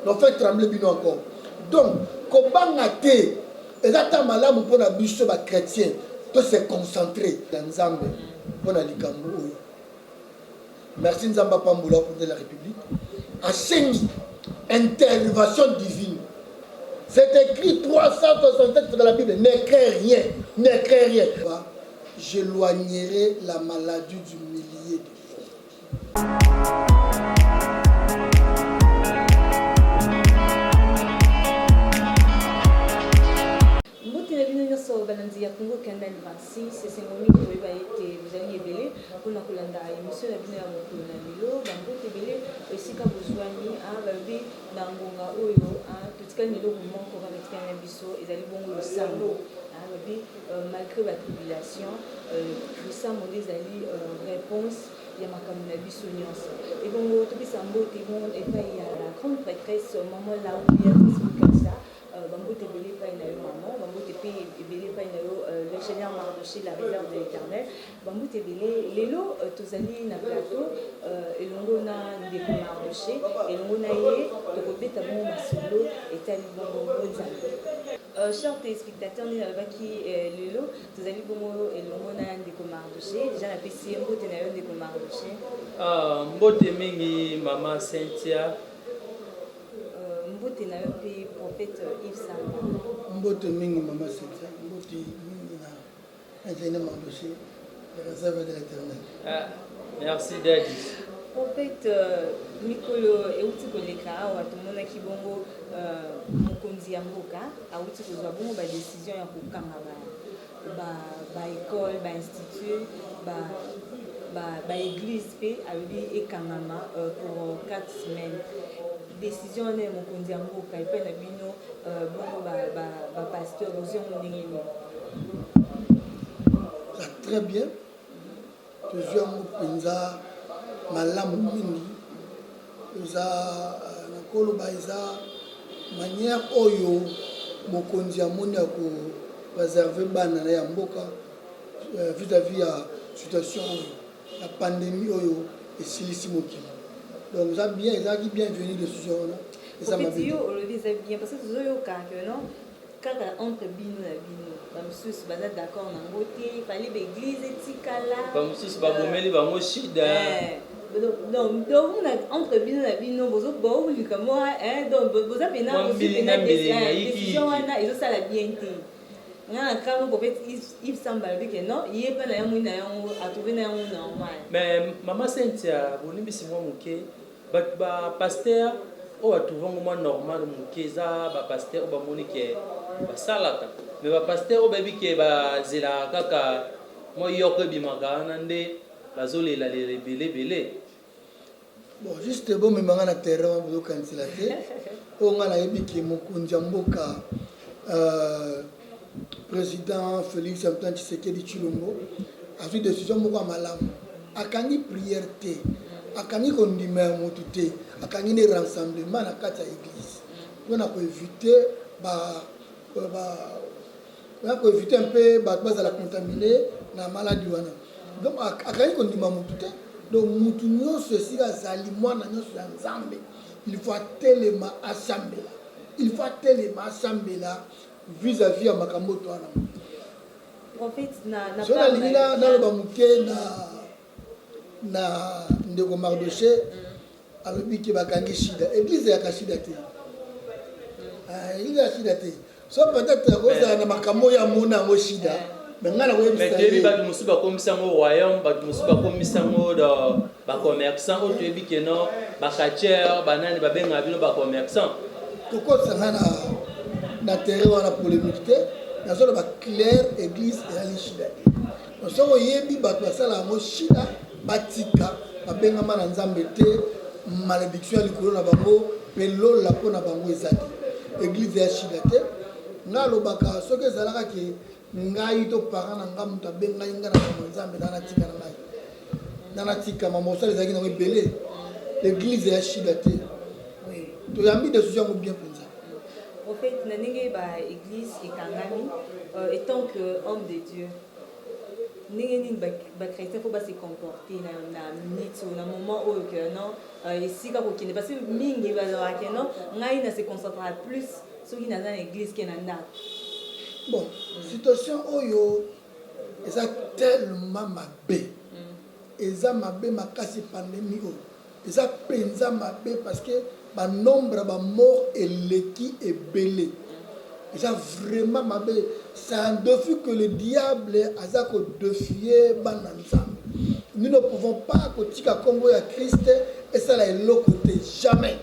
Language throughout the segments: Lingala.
on fait trembler bino encore. Donc, kobanga te, ezata malamu pour la biso ba chrétien, de se concentrer dans Nzambe pour la likambo. Merci Nzamba Pamboula pour de la République. A intervention divine. C'est écrit 367 dans la Bible. N'écris rien. N'écris rien. J'éloignerai la maladie du millier de fois. Balanzi ya Congo Canada 26 c'est un moment où va être vous allez belé pour la Kolanda émission la bino ya mokolo na lelo bango tebele esika bozwani babi na ngonga oyo tutika lelo moko ba betika na biso ezali bongo le sango babi malgré la tribulation le sango ezali réponse ya makambo na biso nyonso et bongo tobisa mbote bon et pas ya la grande prêtresse maman là où il y a comme ça bango tebele pa na yo maman bango tepe ebele pa na yo l'ingénieur Mardoché la réserve de l'Éternel bango tebele lelo tozali na plateau elongo na ndeko Mardoché elongo na ye tokobeta bongo masolo etali bongo nzambe chers téléspectateurs ni nalobaki lelo tozali bongo elongo na ndeko Mardoché déjà napesi ye mbote na yo ndeko Mardoché mbote mingi mama Cynthia mbote na yo mpe prophète Yves Samba mbote mingi mama Cynthia mbote mingi na ingénieur Mardoché la réserve de l'Éternel. Merci Daddy. Prophète mikolo euti koleka awa tomonaki bongo mokonzi ya mboka auti kozwa bongo badécision ya kokanga baécole bainstitut baéglise mpe alobi ekangama pour 4 semaines. Décision wana ya mokonzi ya mboka epai na bino bongo bapasteur ozongo ndenge nini? Très bien. Tozwi yango mpenza malamu mingi eza nakoloba eza manière oyo mokonzi amoni ya koreserve bana na ya mboka vis-à-vis ya situation oyo ya pandémie oyo esilisi mokili. Donc ça bien, ezalaki bienvenu décision wana. Eza mabe. Yo olobi eza bien parce que tozoyoka que non kaka entre bino na bino bamosusu baza d'accord nango te fali baéglise etikala bamosusu babomeli bango shida donc entre bino na bino bozolika mwa donc boza pena décision wana ezosala bien te nga na kama prophète Yves Samba alobi ke non ye mpe na ya mwini na yango atrouve na yango normal. Mais mama Cynthia bolimbisi mwa moke bato bapaster oyo atrouvango mwa normal moke eza bapaster oyo bamoni ke basalaka mais bapaster oyo bayebi ke bazelaka kaka mwa yoko ebimaka wana nde bazolela lebelebele. Bon juste bomemanga na terrain wana bozokanisela te oyo nga nayebi ke mokonzi ya mboka président Félix Antoine Tshisekedi Tshilombo a pris décision moko ya malamu akangi prière te akangi kondima ya motu te akangi ne rassemblement na kati ya église mpona koévite koévite mpe bato bazala contaminé na maladie wana donc akangi kondima motu te donc motu nyonso esika azali mwana nyonso ya nzambe il faut atelema asambela il faut atelema asambela vis-à-vis ya makambo to wana so nalingi naloba moke na ndeko Mardoché alobi ke bakangi shida église yaka shida te église ya shida te so peut-être akozala na makambo ya mona yango shida mais nga nakoyebi bato mosusu bakomisa yango royaume bato mosusu bakomisa yango bacommerçant oyo toyebi ke no bacatiere banani babengaka bino bacommerçant tokosanga na terrain wana polémique te nazoloba claire église ezali shida te soki oyebi bato basala yango shida batika babengama na nzambe te malédiction ya likolo na bango mpe lola mpo na bango eza te église ya shida te nga alobaka soki ezalaka ke ngai to parent na nga moto abengai nga na bango nzambe nanatika na ngai nanatikama mosala ezalaki nango ebele église ya shida te toyambi décision yango bien mpenza. Prophète, Nanenge ba église et Kangami, étant que homme de Dieu, ndenge ba chrétien faut se comporter na minute na moment où que non ici quand kokende parce que mingi bazalaka non ngai na se concentrer plus soki naza na église ke na ndako. Bon, situation oyo eza tellement mabe. Eza mabe makasi pandémie oyo. Eza penza mabe parce que ba nombre ba mort eleki ebele. Eza vraiment mabe. C'est un défi que le diable a ko défier bananzam. Nous ne pouvons pas kotika Congo ya Christ et ça là est l'autre côté jamais.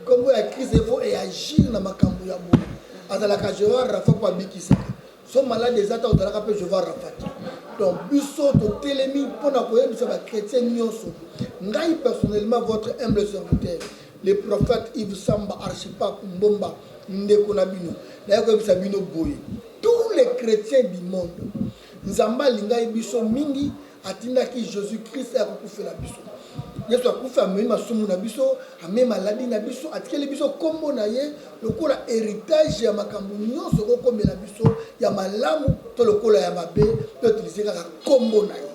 Congo ya Christ il faut agir na makambo ya bo. Azalaka je vais rafa kwa bikisa. So malade des atta otala ka je vais rafa. Donc biso to telemi pona ko yebisa ba chrétien nyonso. Ngai personnellement votre humble serviteur, le prophète Yves Samba Archipa Mbomba ndeko na bino. Na ko yebisa bino boye. Tous les chrétiens du monde, Nzamba lingai biso mingi atindaki Jésus-Christ a kokufa la biso. Yesu akufa même masumu na biso, même maladie na biso, atikeli biso kombo na ye, lokola héritage ya makambo nyonso ko komela biso ya malamu to lokola ya mabe, to utiliser ka kombo na ye.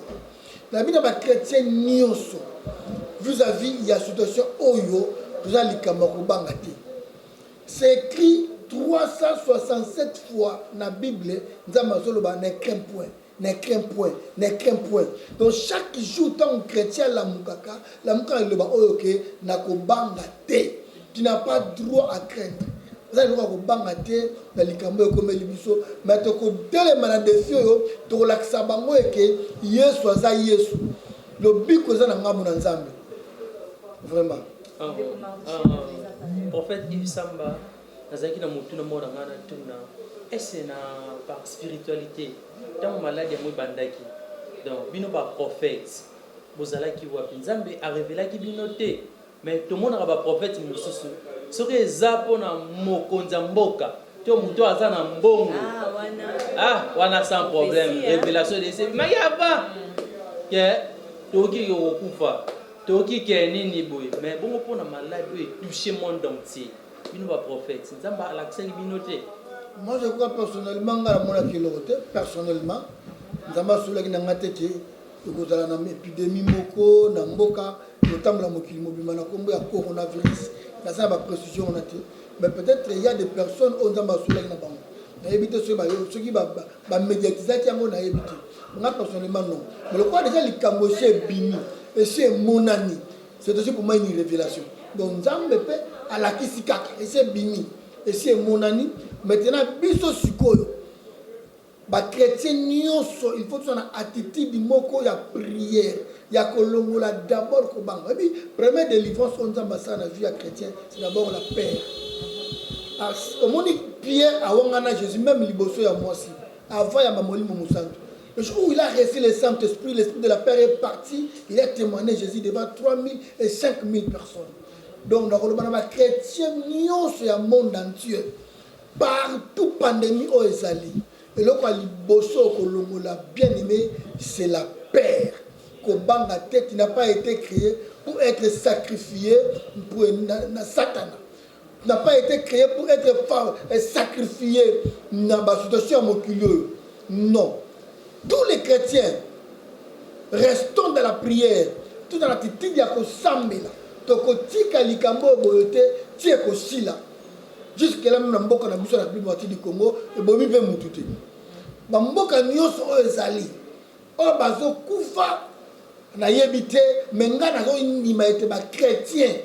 Na bina ba chrétien nyonso vis-à-vis ya situation oyo, toza likamba ko banga te. C'est écrit 367 fois dans la Bible, nous avons n'est qu'un point, n'est qu'un point, n'est qu'un point. Donc chaque jour, tant que chrétien la mukaka le ba oyoke na ko banga te. Tu n'as pas droit à craindre. Vous avez le droit à banga te na likambo comme libiso, mais to ko tele maladie yo to la kisabango eke Yesu aza Yesu. Le but que ça na ngamu na Nzambe. Vraiment. Prophète Yves Samba nazaki na mutu na mona ngana tuna ese na par spiritualité tant malade ya mo bandaki donc bino ba prophète bozalaki wapi Nzambe a révélaki bino te mais to mona ba prophète mususu soki eza pona mokonza mboka to mutu aza na mbongo wana sans problème révélation de c'est mais yaba que toki yo kufa toki ke nini boy mais bongo pona malade e toucher monde entier. Prophète. Moi je crois personnellement personnellement nzamba soulaki na ngatete ekozala na épidémie moko na mboka yotambola mokili mobima na kombo ya coronavirus na ça ba précision on a te mais peut-être il y a des personnes on nzamba soulaki na bango na yebite ceux qui ba médiatiser yango na yebite moi personnellement non mais le quoi déjà likambo chez bini et chez monani c'est aussi pour moi une révélation donc nzambe pe à la kisikaka et c'est bini et c'est monani maintenant biso sikoyo ba chrétien nyonso il faut son attitude moko ya prière ya kolongola d'abord ko banga et puis première délivrance on nzamba ça na vie ya chrétien c'est d'abord la paix au moni Pierre a wangana Jésus même liboso ya mwasi avant ya mamoli momusantu le jour où il a reçu le Saint-Esprit l'esprit de la paix est parti il a témoigné Jésus devant 3000 et 5000 personnes. Donc, dans le chrétien, nous sommes un monde entier. Partout, pandémie, au Ezali. Et là, bien aimé, c'est la paix. Kobanga tête qui n'a pas été créé pour être sacrifié pour Satan. N'a pas été créé pour être sacrifié dans la situation moculeux. Non. Tous les chrétiens, restons dans la prière, tout dans l'attitude de Sambela. Tokotika likambo boyote tie ko sila jusque là même mboka na biso na Bible du Congo et bomi pe mutute ba mboka nyonso o ezali o bazo kufa na yebite menga na zo ndima ete ba chrétien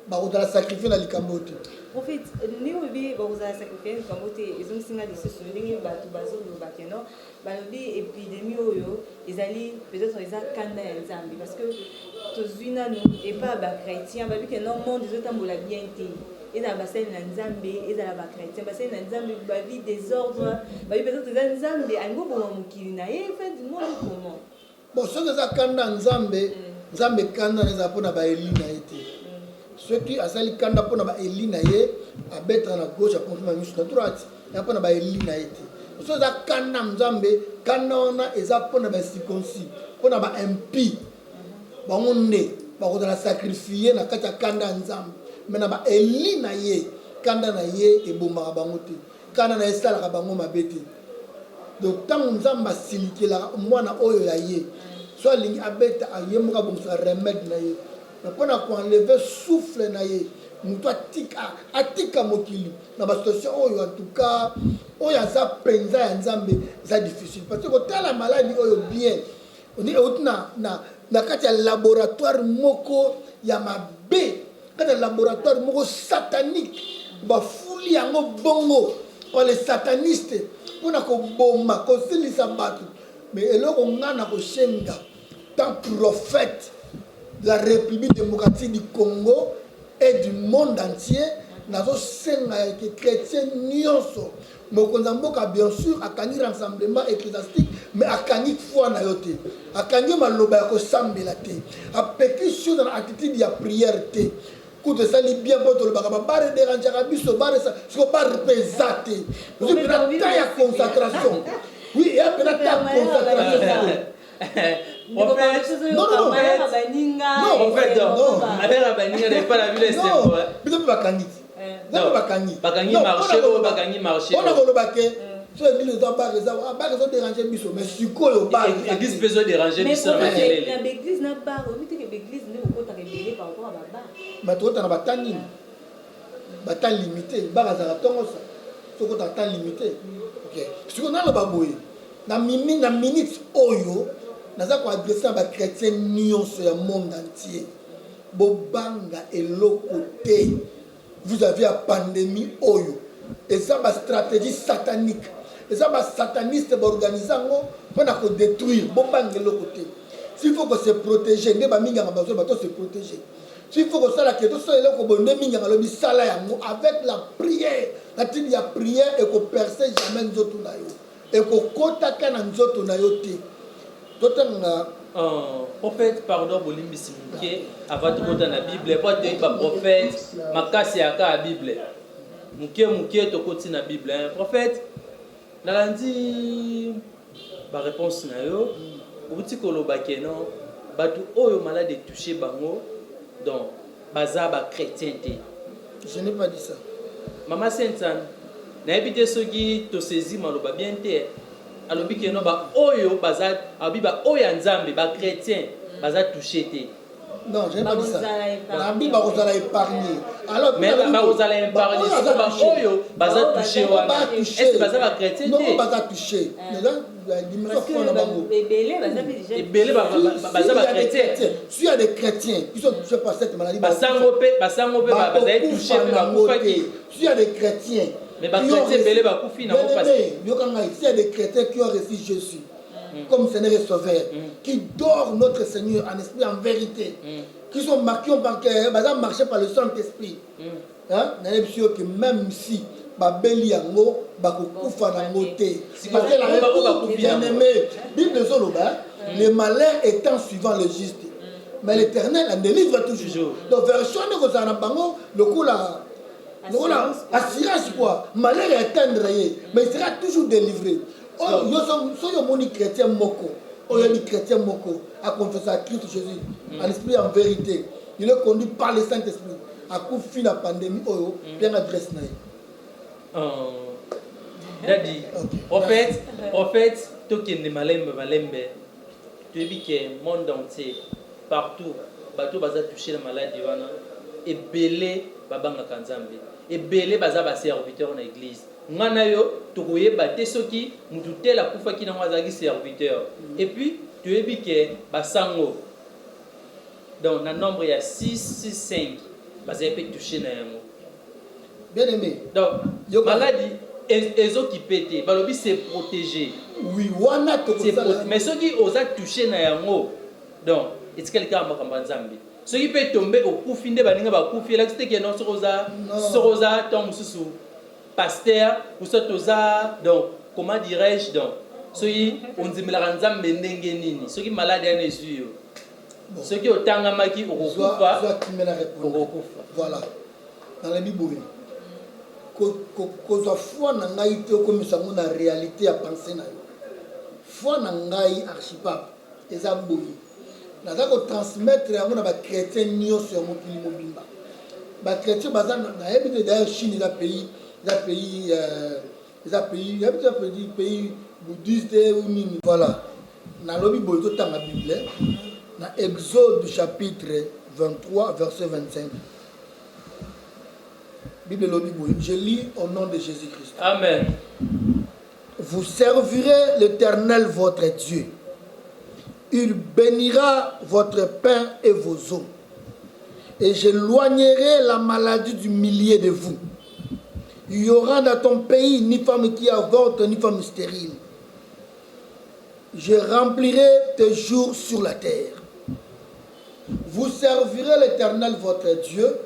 ba odala sacrifier na likambo te en fait ni obi ba odala sacrifier likambo te ezo singa de ce ndenge ba to bazo lo ba keno ba lobi épidémie oyo ezali peut-être eza kanda ya Nzambe parce que tozwina no et pas ba chrétien ba que non monde des autres la bien té et na ba sel na Nzambe et na ba chrétien ba sel na Nzambe ba vie désordre ba peut-être za Nzambe ango bo mukili na ye fait du monde comment bon ce que ça kanda Nzambe kanda na pona ba elina été ceux qui asali kanda pona ba elina ye a bettre na gauche a contre ma mission droite ya pona ba elina été ce ça kanda Nzambe kanda ona eza pona ba circoncis pona ba impie bangonde bakodala sacrifier na kati ya kanda Nzambe mais na ba elina ye kanda na ye ebomaka bango te kanda na esalaka bango mabe te donc tant nzambe asilikelaka mwana oyo ya ye so alingi abeta aye moko abongisa remède na ye mais mpona koenleve souffle na ye moto atika mokili na basituation oyo en tout cas oyo aza mpenza ya nzambe eza difficile parce que kotala maladi oyo bien euti na kati ya laboratoire moko ya mabe kati ya laboratoire moko satanique bafuli yango bongo par les satanistes mpona koboma kosilisa bato mais eloko nga na koshenga tant prophète de la République démocratique du Congo et du monde entier nazosenga ke chrétien nyonso mokonzi mboka bien sûr akangi rassemblement ecclésiastique mais akangi foi na yo te akangi maloba ya kosambela te apeki chose dans attitude ya prière te kutu esali bien mpo tolobaka babare dérangeaka biso siko barepeza te ozi mpena ta ya concentration oui eya mpena ta concentration on koloba ke so église eza bar ezoderange biso mais sikoyo église mpe ezoderange biso mais tokota na bata nini bata limité bar azala ntongo sa sokota ata limité siko naloba boye na minute oyo naza koadresse na bachrétien nyonso ya monde entier bobanga eloko te vous avez la pandémie oyo eza bastratégie satanique eza basataniste baorganize yango mpona kodétruire bobanga eloko te s'il faut que se protéger nde baminganga bazo bato se protéger s'il faut kosala ke tosala eloko boye nde minganga alobi sala yango avec la prière natindi ya prière ekoperce jamais nzoto na yo ekokotaka na nzoto na yo te totanga prophète pardon bolimbisi muke avant tokota na bible po toyeba prophète makasi yaka ya bible muke tokoti na bible prophète nalandi baréponse na yo okuti koloba keno bato oyo malade touché bango donc baza bachrétien te. Je n'ai pas dit ça. Mama Sainte-Anne nayebi te soki tosezi maloba bien te alobi keno ba oyo baza abi ba oyo nzambe ba chrétien baza touché te. Non, je n'ai pas dit ça. La Bible va vous épargner. Alors, mais vous allez épargner. Si oyo baza touché wana. Est-ce que baza ba chrétien te? Non, baza touché. Ebele baza ba chrétien. S'il y a des chrétiens qui sont touchés par cette maladie, basango pe baza touché ba kufaki. S'il y a des chrétiens mais ba chrétien belé ba kufi na ko passer. S'il y a des chrétiens qui ont reçu Jésus comme Seigneur et Sauveur, qui dort notre Seigneur en esprit, en vérité, qui sont marqués, marché par le Saint-Esprit. Que même si Babeli Yango, Bakoufa Nangote, parce que la réponse bien-aimée, Bible de le malheur étant suivant le juste, mais l'Éternel en délivre toujours. Donc, version de Bango, le coup là, assurance quoi, malheur est éteindre, mais il sera toujours délivré. Oh, yo moni chrétien moko, oyo ni chrétien moko a confessé à Christ Jésus en esprit en vérité. Il est conduit par le Saint-Esprit. À coup fin la pandémie oyo bien adresse na. Dadi, prophète, tokende malembe. Tu dis que monde entier partout, bato baza touché la maladie wana et belé babanga kanzambe. Et belé baza ba serviteur na église. Ngana yo tokoyeba te soki mutu te la kufa ki na mwazaki serviteur. Et puis tu es que basango donc na nombre ya 665 baza pe touché na yango. Bien aimé. Donc maladie ezo ki pété balobi c'est protégé. Oui, wana to mais soki oza touché na yango donc est-ce quelqu'un makamba nzambe soki pe tomber au kufi nde baninga ba kufi la c'était que non sokoza tom susu pasteur ou sotoza donc comment dirais-je donc soki ondimela nzambe ndenge nini soki malade ya nezuyo soki otangamaki okokufa voilà dans la Bible kozwa foi na ngai te okomisa ngo na réalité ya pensée na yo foi na ngai archipape eza boye naza kotransmettre yango na bachrétien nyonso ya mokili mobimba bachrétien baza nayebi te d'ailleurs Chine eza pays bouddhiste ou nini. Voilà. Dans le Bible, dans la Bible, dans Exode chapitre 23, verset 25. Bible, je lis au nom de Jésus-Christ. Amen. Vous servirez l'Éternel votre Dieu. Il bénira votre pain et vos eaux. Et j'éloignerai la maladie du milieu de vous. Il y aura dans ton pays ni femme qui avorte, ni femme stérile. Je remplirai tes jours sur la terre. Vous servirez l'Éternel votre Dieu.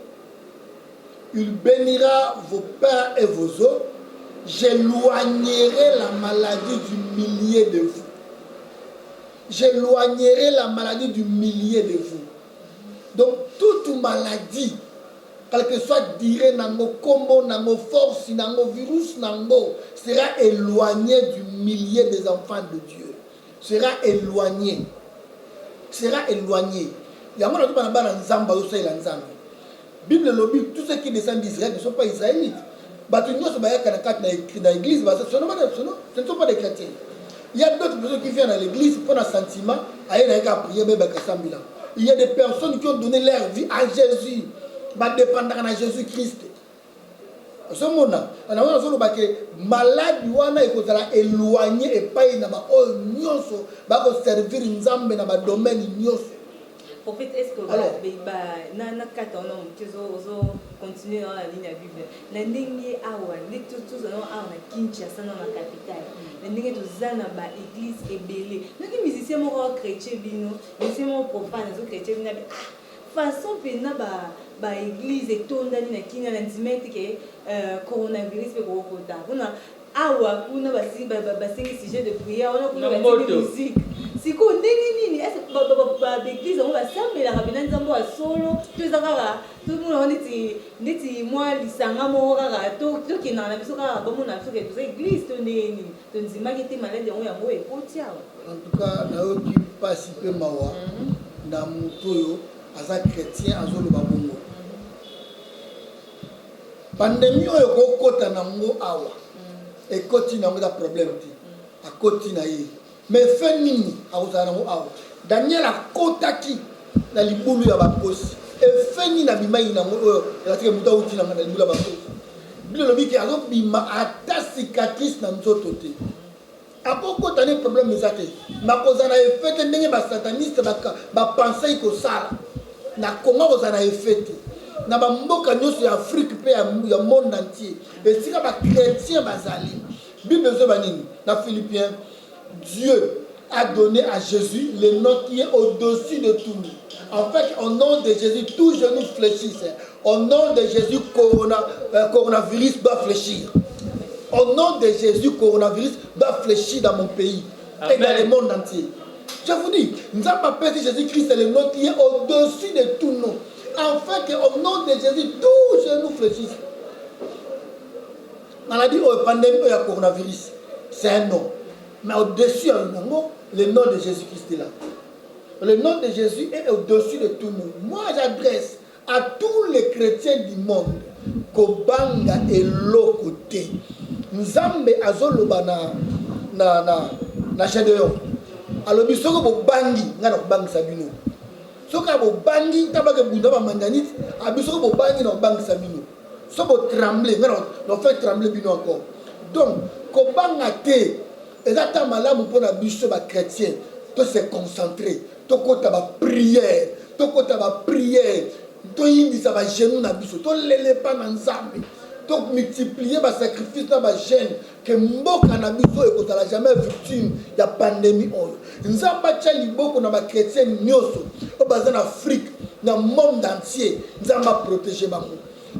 Il bénira vos pains et vos eaux. J'éloignerai la maladie du milieu de vous. J'éloignerai la maladie du milieu de vous. Donc, toute maladie, quel que soit dire nango combo, nango force, nango virus, nango, sera éloignée du milieu des enfants de Dieu. Sera éloignée. Sera éloignée. Il y a un peu de Bible lobby, tous ceux qui descendent d'Israël ne sont pas israélites. Ce ne sont pas des chrétiens. Il y a d'autres personnes qui viennent à l'église pour un sentiment, il y a des personnes qui ont donné leur vie à Jésus, dépendant de Jésus-Christ. Ce moment-là, on a malade, il faut éloigner et pas y servir une zambe dans le domaine. En fait, est-ce que continuer dans la ligne à Bible? La ligne awa, tous na Kinshasa dans la capitale. La ligne tozana ba église et belé. Donc les musiciens mo chrétien bino, musiciens mo profane, les chrétiens bino façon pena ba église et tondani na Kenya na dimettre que coronavirus pe ko kota. Kuna awa kuna ba sujet de prière, on a kuna ba musique. Si ko ndenge nini est-ce ba l'église on va sambela rabina nzambo a solo tozaka tout le monde nditi moi lisanga mo kaka to kina na biso kaka ba mona biso ke to église to neni to nzima ki te malade on ya mo e kotia. En tout cas na yo ki participer mawa na mutoyo aza chrétien azolo ba bongo. Pandémie oyo ko kota na ngo awa e koti na ngo da problème ti a koti na ye. Mais fait nini akozala nango awa Daniel akotaki na libulu ya bakosi efe nini na bimai nango oyo elakiki mutu awuti nanga na libulu ya bakosi bino lobi ke azobima ata cicatrice na nzoto te akokota ne problème eza te makozala na efe te ndenge basataniste bapense kosala na Congo kozala na efe te na bamboka nyonso ya Afrique mpe ya monde entier esika bachrétien bazali bible ezoba nini na Philippiens. Dieu a donné à Jésus le nom qui est au-dessus de tout. En fait, au nom de Jésus, tout genou fléchisse. Au nom de Jésus, coronavirus doit fléchir. Au nom de Jésus, coronavirus doit fléchir dans mon pays. Amen. Et dans le monde entier. Je vous dis, nous avons appelé Jésus-Christ, c'est le nom qui est au-dessus de tout nom. En fait, au nom de Jésus, tout genou fléchisse. On a dit, oh, pandémie, il y a coronavirus. C'est un nom. Mais au-dessus, le nom de Jésus-Christ est là. Le nom de Jésus est au-dessus de tout le monde. Moi, j'adresse à tous les chrétiens du monde Kobanga et l'Okoté. Nzambe azoloba na Gédéon. Alors, bisoko bo bangi, ngana bangi sabino. Soka bo bangi, tabaka bunda ba manganite, abisoko bo bangi na bangi sabino. So bo trembler, ngana no fait trembler bino encore. Donc, Kobanga te exactement malamu pour la biche ba chrétien, to se concentrer, to kota ba prière, to yindi sa ba genou na biso, to lele pa na nzambe, to multiplier ba sacrifice na ba jeune que mboka na biso e kozala jamais victime ya pandémie oyo. Nzamba tcha liboko na ba chrétien nyoso, o baza na Afrique, na monde entier, nzamba protéger bango.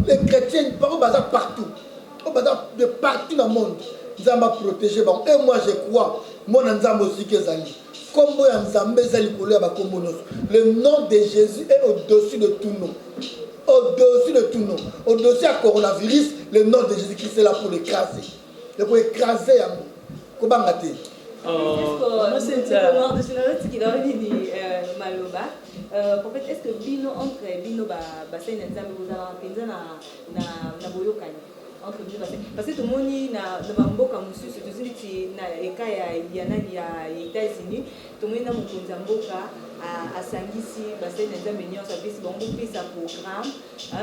Les chrétiens baza partout. O baza de partout dans le monde. Nzamba protéger bon et moi je crois mon nzamba aussi que zali comme ya nzamba zali kolia ba kombo noso le nom de Jésus est au-dessus de tout nom, au-dessus de tout nom, au-dessus à coronavirus. Le nom de Jésus-Christ est là pour l'écraser, pour écraser ya kobanga te. Est-ce que bino entre bino ba bassin nzamba vous avez penza na boyokani entre nous parce que tout le monde na mboka mususu tozili na eka ya États-Unis tout le monde na mokonzi mboka asangisi basali na nzambe nyonso apesi bango mpesa programme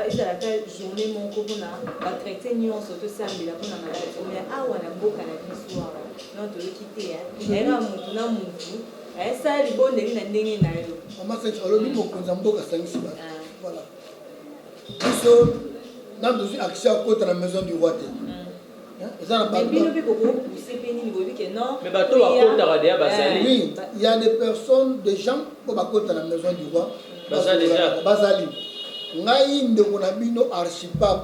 ezalaka journée moko mpona batraite nyonso tosambela mpona maladi mais awa na mboka na biso awa non toyoki te ayaka mutu na mutu ayesala libondeli na ndenge na yo alobi mokonzi mboka asangisi bato voilà biso nano tozwi accès à kota na maison du roi te mais bato bakotaka deya bazali oui il y a des personnes des gens po bakota na maison du roi bazali ngai ndeko na bino archipape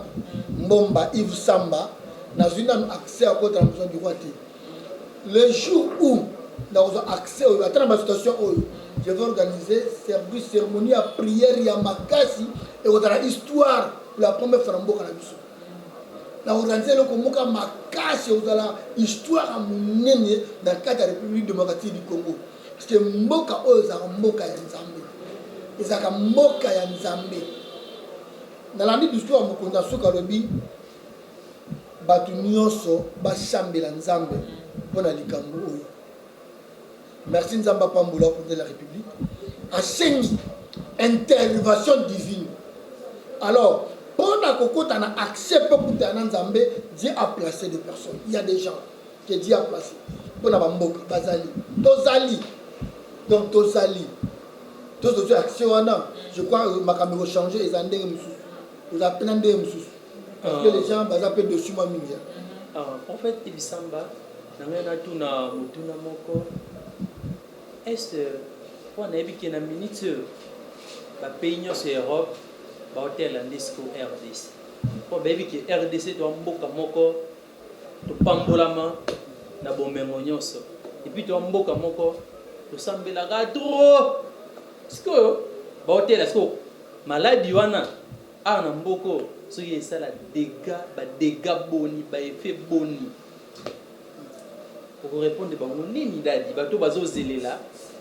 mbomba Yves Samba nazwi nano accès à kota na maison du roi te le jour où nakozwa accès oyo ata na basituation oyo je vais organiser service cérémonie ya prière ya makasi ekozala histoire pour la première fois na mboka na biso na organiser eloko moka makasi ekozala histoire ya monene na kati ya république démocratique du Congo parce que mboka oyo ezalaka mboka ya nzambe ezalaka mboka ya nzambe nalandi discours ya mokonzi ya suka alobi bato nyonso basambela nzambe mpo na likambo oyo merci nzambe apambola pour la république asengi intervention divine alors pendant que tu as accès pour Nzambe, Dieu a placé des personnes. Il y a des gens que Dieu a placés. Pour Nabamboka, Bazali, Tozali. Donc Tozali. Tous les actions, je crois que ma caméra changé, ils ont des moussous. Vous appelez des moussous. Parce que les gens, ils appellent dessus moi mingi. Prophète Ibisamba, nangana tuna mutuna moko. Est-ce pour nabi qui na minute ba pays nyos Europe ba hôtel andisco RDC. Pour baby qui RDC to mboka moko to pambolama na bomengo nyonso. Et puis to mboka moko to sambela ga trop. Sko ba hôtel asko maladie wana ana mboko so yesala dégâts boni ba effet boni. Pour répondre bango nini dadi bato bazozelela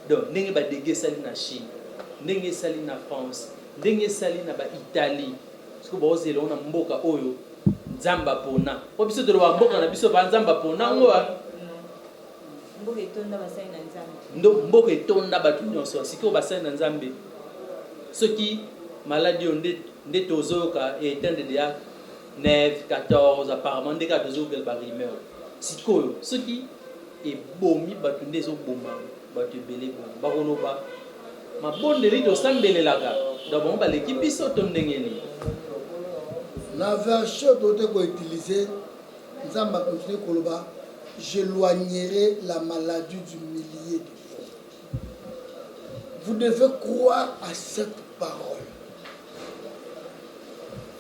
donc ndenge ba dégâts sali na Chine ndenge sali na France ndenge sali na ba Italie parce que bazozela na mboka oyo nzamba pona po biso to ba mboka na biso ba nzamba pona ngoa mboka etonda basali na nzambe ndo mboka etonda bato nyonso siko basali na nzambe soki maladie nde tozoka éteindre déjà 9 14 apparemment ndeka tozoka ba rumeur sikoyo soki ebomi bato nde ezoboma bato ebele bomi bakoloba mabondeli tosambelelaka dabongo baleki biso to ndenge nini na version tote koutiliser nzambe akontinue koloba j'éloignerai la maladie du millier de fois. Vous devez croire à cette parole.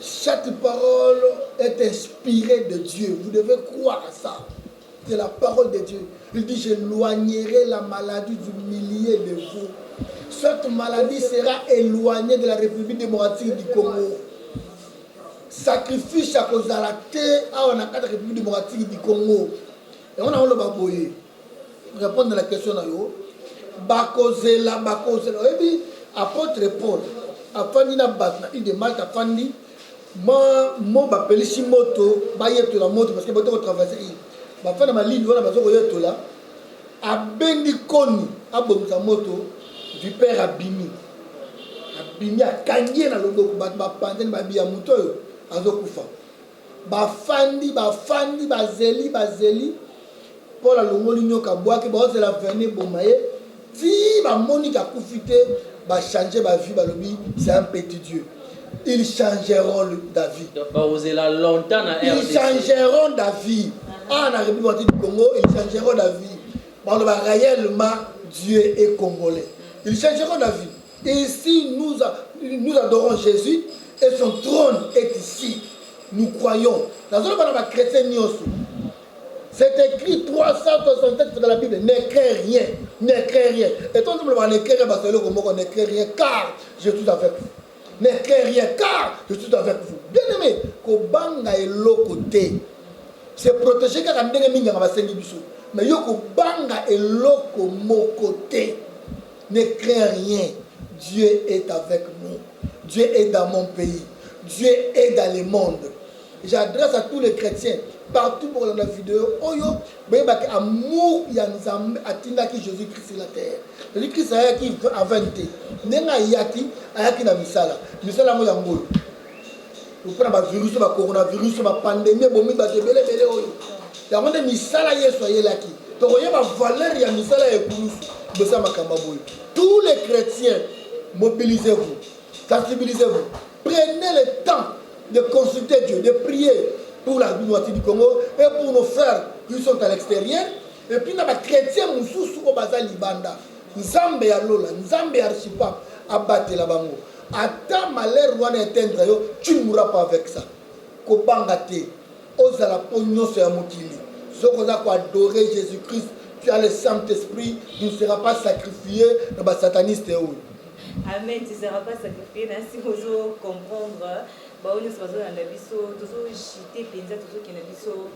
Cette parole est inspirée de Dieu. Vous devez croire à ça. C'est la parole de Dieu. Il dit, j'éloignerai la maladie du millier de vous. Cette maladie sera éloignée de la République démocratique du Congo. Sacrifice à cause de la terre à la République démocratique du Congo. Et on a le baboye. Répondre à la question là, bakozela. Et puis, apôtre Paul, afandi na batna, il demande afandi, moi bapeli si moto, bayeto la moto parce que moto traverser. Bafana ma ligne wana bazo yeto là, abendi koni, abomza moto, du père abimi. Abimi akangie na loboko ba pandeni ba biya moto yo azokufa. Bafandi bazeli pour la longoli nyoka boaki ba c'est la venir bomaye ti ba monika kufite ba changer ba vie ba lobi c'est un petit Dieu. Ils changeront la vie. Ils changeront la vie. En République du Congo, ils changeront la vie. Bon, réellement, Dieu est congolais. Ils changeront la vie. Et ici, nous adorons Jésus et son trône est ici. Nous croyons. Dans le monde chrétien, c'est écrit 367 dans la Bible. N'écris rien. N'écris rien. Et tout le monde n'écrit rien. N'écris rien car je suis avec vous. N'écris rien car je suis avec vous. Bien aimé, Kobanga est l'autre côté. C'est protégé car on est minga basengi biso. Mais yoko banga est l'autre côté. N'écris rien. Dieu est avec nous. Dieu est dans mon pays. Dieu est dans le monde. j'adresse à tous les chrétiens partout pour la vidéo oyo boyebaki amour ya nzambe atindaki Jésus-Christ sur la terre. Jésus-Christ ayaki avant te ndenge ayaki na misala yango ya ngolo mpona bavirus bacoronavirus bapandemie bomi bato ebelebele oyo yango nde misala Yesu ayelaki tokoyeba valeur ya misala ya ekulusu bosa makambo boyo. Tous les chrétiens, mobilisez-vous, sensibilisez-vous, prenez le temps de consulter Dieu, de prier pour la moitié du Congo et pour nos frères qui sont à l'extérieur. Et puis, les chrétiens, nous sommes au Baza Libanda. Nzambe ya Lola, Nzambe ya Archipa, abattre la bango. Attends, malheur, tu ne mourras pas avec ça. Kobangate, ozala pognon sur la mokili. Ce qu'on a adorer Jésus-Christ, tu as le Saint-Esprit, tu ne seras pas sacrifié dans les satanistes. Amen, tu ne seras pas sacrifié. Merci pour comprendre. Baono sabazo na biso toujours chiter penza toujours qui na biso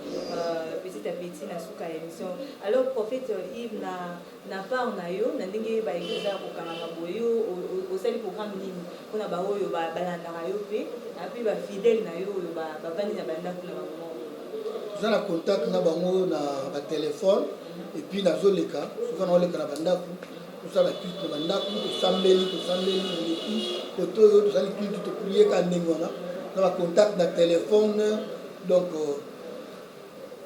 petit à petit na suka émission. Alors prophète Yves na part na yo na ndenge ba église ko kananga boyo au sali programme ligne kuna ba oyo ba balanda yo pe et puis ba fidèle na yo ba bandi na banda kuna ba mo. J'ai un contact na bango na ba téléphone et puis na zoleka souvent na oleka na banda ku ça la culte na banda ku sambeli to to sali culte to prier ka ndengona. Dans contact dans le téléphone, donc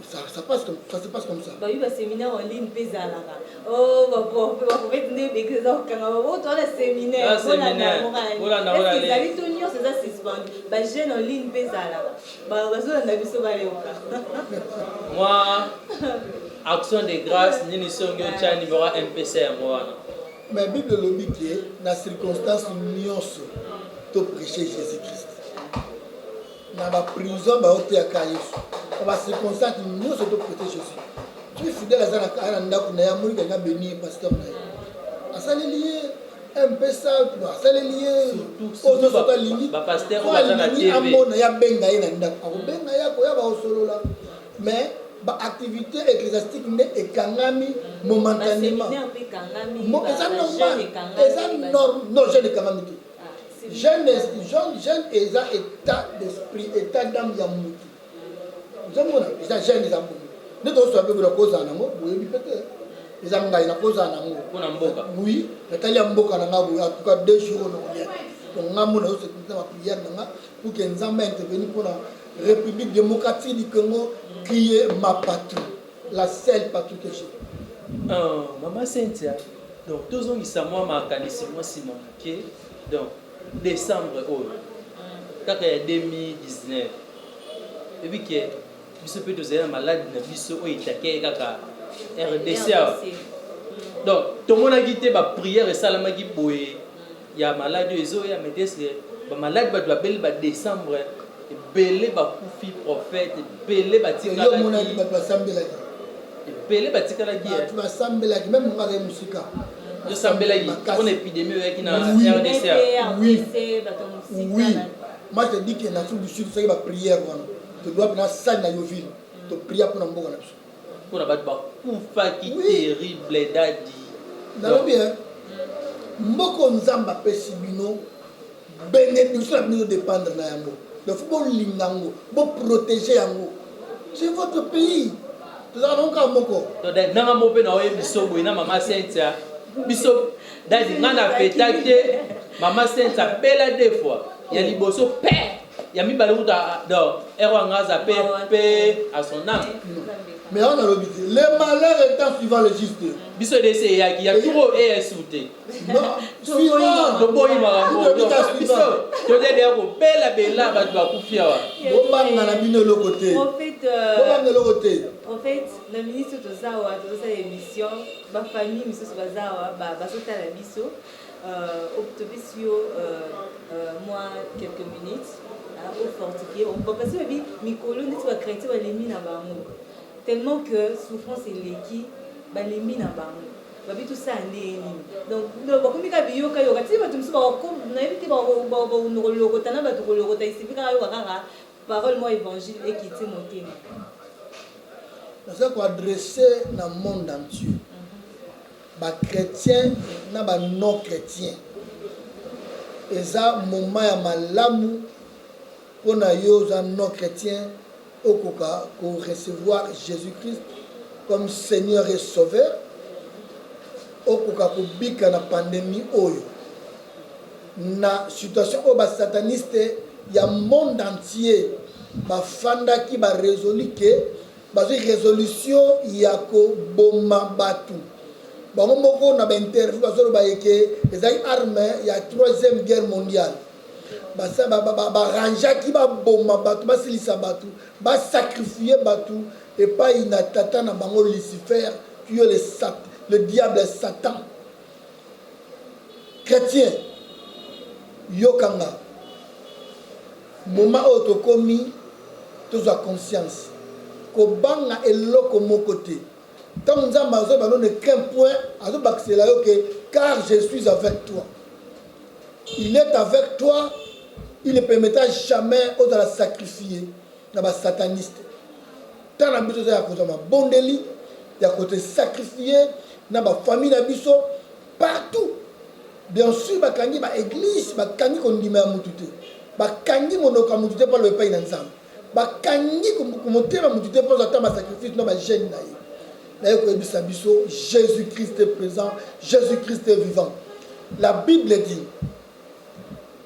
ça se passe comme ça. Bah oui, bah séminaire en ligne pesa là. Oh bah pour être né avec ça quand on toi le séminaire. Ah séminaire. Voilà na voilà. Les amis tonio c'est ça suspendu. Bah jeune en ligne pesa là. Bah bazo na biso ba leoka. Moi action de grâce ni songo cha numéro MPC moi. Mais Bible lobby qui est dans circonstance nyonso to prêcher Jésus-Christ. Dans la prison, dans la circonstance, nous sommes prêtés Jésus. Tu es fidèle à ça, tu as béni pasteur. Ça est lié, un peu ça, ça est lié. Surtout, pasteur, mais l'activité ecclésiastique est kangami momentanément. C'est normal. Non, je ne kangami. Jeune est un état d'esprit, état d'âme ya mutu. Jamona, ils sont jeunes, ils sont bons. Nous tous sommes la cause en amour, vous avez peut-être. Ils ont gagné la cause en amour. Oui, Nathalie Mboka n'a pas en tout cas 2 jours. Donc, nous avons fait une prière pour que nous intervenions pour la République démocratique du Congo, qui est ma patrie, la seule patrie que j'ai. Maman Cynthia, donc tous les gens qui sont moi, donc décembre quand il 2019 et puis que biso peut doser malade na biso o itake kaka RDC donc tout le monde a quitté ba prière et salama ki boye ya malade ezo ya médecin ba malade ba doit belle ba décembre belé ba kufi prophète belé ba tikala yo mona di ba sambela belé ba tikala ki tu vas sambela même ngaka ya musika de sambelagi on épidémie avec na RDC. Oui. Moi je dis que dans le sud c'est la prière tu dois bien ça na yo ville tu prier pour mboka na biso pour ba kufa ki terrible dadi na bien mboko nzamba pesi bino bénédiction na dépendre na yango le football lingango bo protéger yango c'est votre pays tu as donc mboko to da nanga mope na oye biso boy na mama Cynthia biso dadi ngana pétate mama Cynthia bela deux fois ya liboso père ya mi baluta do erwa ngaza pe à son âme mais on a l'obité les malheurs étant suivant le juste biso de se ya ki ya turo et souté non suivant do boy ma biso to de ko bela ba doit kufia wa bobanga na bino le côté bobanga le côté en fait le ministre de Zawa de cette émission ba famille monsieur Bazawa ba sota la biso optobisio moi quelques minutes au fortifié on peut passer bi mikolo neti ba chrétien ba lemi na bango tellement que souffrance et l'équi ba lemi na bango ba bi tout ça ndeni donc ba komika biyoka yoka ti ba tumsu ba ko na éviter ba loko tana ba to loko ta ici bika yo kaka parole moi évangile et qui Timothée nous avons adressé dans le monde entier ba chrétien na ba non chrétien eza moment ya malamu pour nous non chrétiens pour recevoir Jésus-Christ comme Seigneur et Sauveur pour bika na pandémie oyo na situation au sataniste il y a monde entier bafanda qui ba résolu que résolution ya ko boma batu bango moko na ba interview bazolo ba yeke ezali arme ya 3e guerre mondiale basa ba ranja qui ba boma batu ba silisa batu ba sacrifier batu et pas ina tata na bango Lucifer qui est le diable Satan chrétien yokanga moment autokomi tous a conscience ko banga eloko mokote tant nzamba zo ba ne qu'un point azo baxela yo que car je suis avec toi, il est avec toi, il ne permettra jamais aux la sacrifier na ba sataniste tant na biso ya kozama bondeli ya côté sacrifier na ba famille na biso partout. Bien sûr bakangi ba église bakangi kondima mutu te bakangi monoka mutu te pa le pays na nzambe bakangi komotema mutu te pa ata ma sacrifice na ba jeune na ye na ye koyebisa biso Jésus-Christ est présent, Jésus-Christ est vivant. La Bible dit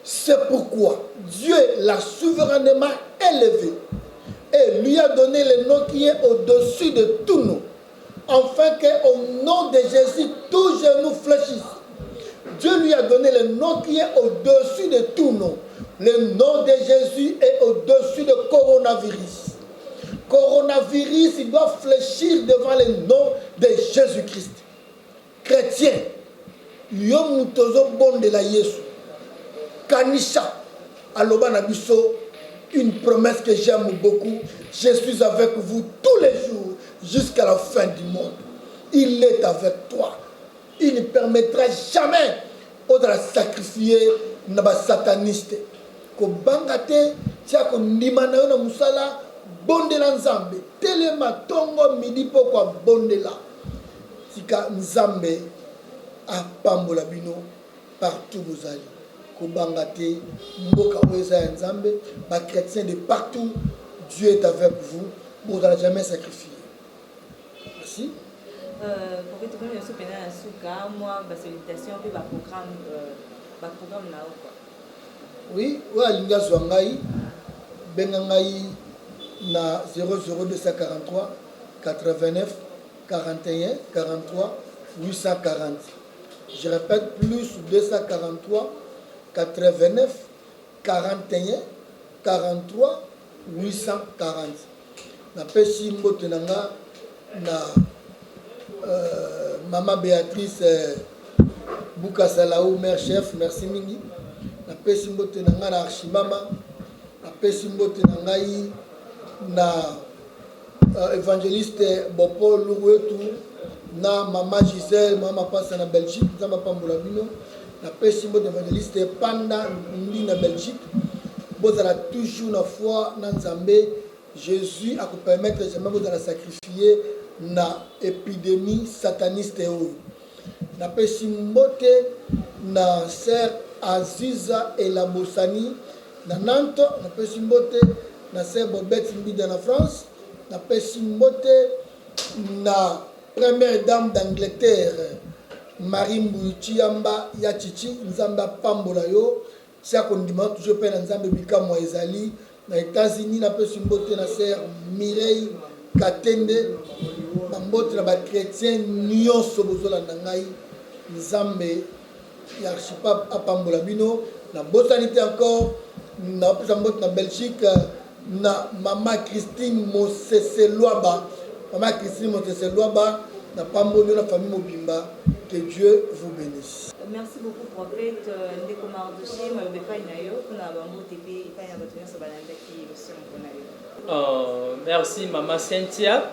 c'est pourquoi Dieu l'a souverainement élevé et lui a donné le nom qui est au-dessus de tout nom, afin qu'au nom de Jésus tout genou fléchisse. Dieu lui a donné le nom qui est au-dessus de tout nom. Le nom de Jésus est au-dessus de coronavirus. Coronavirus, il doit fléchir devant le nom de Jésus-Christ. Chrétien, yomu tozo bon de la Yesu. Kanisha, aloba na biso, une promesse que j'aime beaucoup. Je suis avec vous tous les jours jusqu'à la fin du monde. Il est avec toi. Il ne permettra jamais de la sacrifier na ba sataniste. Ko bangate tia ko ndimana yo na musala bondela nzambe telema tongo midi poko bondela tika nzambe apambola bino partout vous allez. Ko bangate mboka oza nzambe ba chrétiens de partout, Dieu est avec vous, vous n'allez jamais sacrifier. Merci. Pour que tu connaisses ce pénal à Souka, moi, ma salutation, puis ma programme là ou quoi. Oui, oui, Alinga Zwangai, Bengangai na 00243 89 41 43 840. Je répète, plus 243 89 41 43 840. Na pesi mbote nanga na Maman Béatrice Boukasalaou, mère chef, merci mingi. Na pesi mbote nanga na Archimama, na pesi mbote nangai na évangéliste Bopo Louwetu, na Maman Gisèle, Maman passe na Belgique, Zamba Pambola Bino, na pesi mbote évangéliste Panda Ndi na Belgique. Vous allez toujours na foi na Nzambe, Jésus a permettre jamais vous allez sacrifier na épidémie sataniste oyo. Na pesi mbote na sœur Aziza et la Bossani na Nantes, na pesi mbote na sœur Bobette Mbida na France, na pesi mbote na première dame d'Angleterre Marie Mbouchiamba ya Chichi Nzamba Pambola yo, tia kondima toujours pe na Nzambe bika mo ezali na États-Unis, na pesi mbote na sœur Mireille Katende bambote na ba chrétien nyonso bozola ngai Nzambe ya archipape apambola bino na botanité encore na mbote na Belgique na Maman Christine Moseseloaba, Maman Christine Moseseloaba na pambola na famille mobimba. Que Dieu vous bénisse. Merci beaucoup prophète Ndeko Mardoché malobepa inayo kuna bambo tepe ipaya batuna sabalanda ki mission konayo. Merci Maman Cynthia.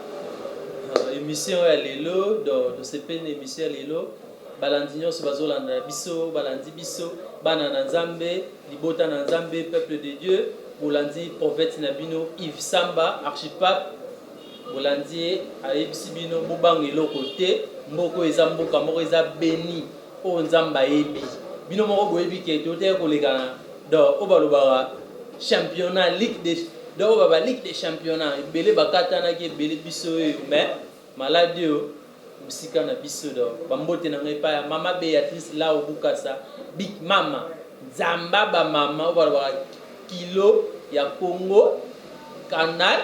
Émission ya lelo do CPN émission ya lelo balandinyo so bazolanda biso balandi biso bana na Nzambe libota na Nzambe peuple de Dieu bolandi prophète Nabino Yves Samba archipape bolandi ayebisi bino bobangelo côté mboko eza mboka moko eza béni o Nzamba yebi bino moko boyebi ke tote kolekana do obalobara championnat ligue des donc baba ligue des championnats ebele bakatanaki ebele biso oyo mais maladi oyo musika na biso do bambote na ngai pa ya mama Béatrice la obukasa big mama nzamba ba mama obalobaka kilo ya Congo canal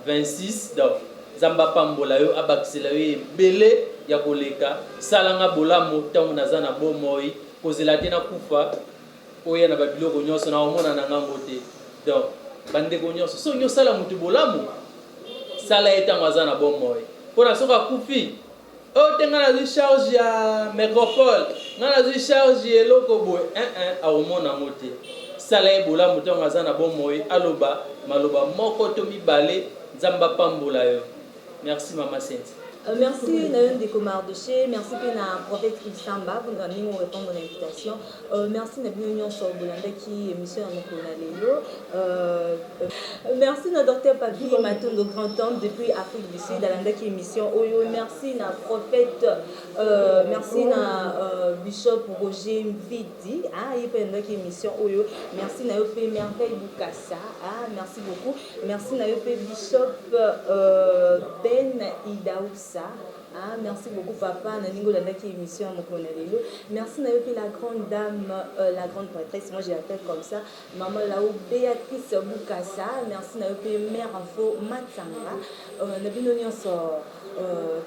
26 do zamba pambola yo abakisela yo ebele ya koleka salanga bolamu ntango naza na bomoi kozela te na kufa oya na babiloko nyonso na omona na ngambo te donc bandeko nyonso so nyosala mutu bolamu sala ye ntango aza na bomoi mpona soki akufi oyo te ngai nazwi charge ya métropole ngai nazwi charge ya eloko boye aomona yango te sala ye bolamu ntango aza na bomoi aloba maloba moko to mibale nzambe apambola yo. Merci Maman Sainte. Merci Nayon Deko Mardoché, merci à Prophète Samba pour nous répondre à l'invitation. Merci Nabino Nyon Sorbolanda qui est monsieur à Mokolalelo. Merci à Dr Papi Maton de Grand Homme depuis Afrique du Sud, à qui émission Oyo. Merci à Prophète, merci à Bishop Roger Mvidi, il peut qui émission Oyo. Merci à Yopé Merveille Boukassa, merci beaucoup. Merci à Yopé Bishop Ben Idaoussa. Merci beaucoup papa Naningo Landaki émission à Mokonalelo. Merci Nayopi la grande dame, la grande prêtresse, moi je l'appelle comme ça, maman Lao Béatrice Boukassa. Merci Nayopi mère info Matsanga. Nabino Nyonso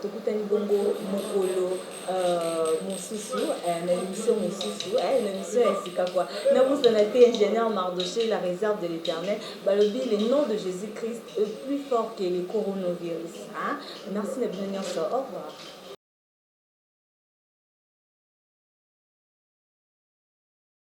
Tokutani Bongo Mokolo Monsusu, l'émission Monsusu, l'émission Esika quoi. Nabous Donate ingénieur Mardoché, la réserve de l'éternel. Balobi, le nom de Jésus-Christ est plus fort que le coronavirus. Merci Nabino Nyonso. Au revoir.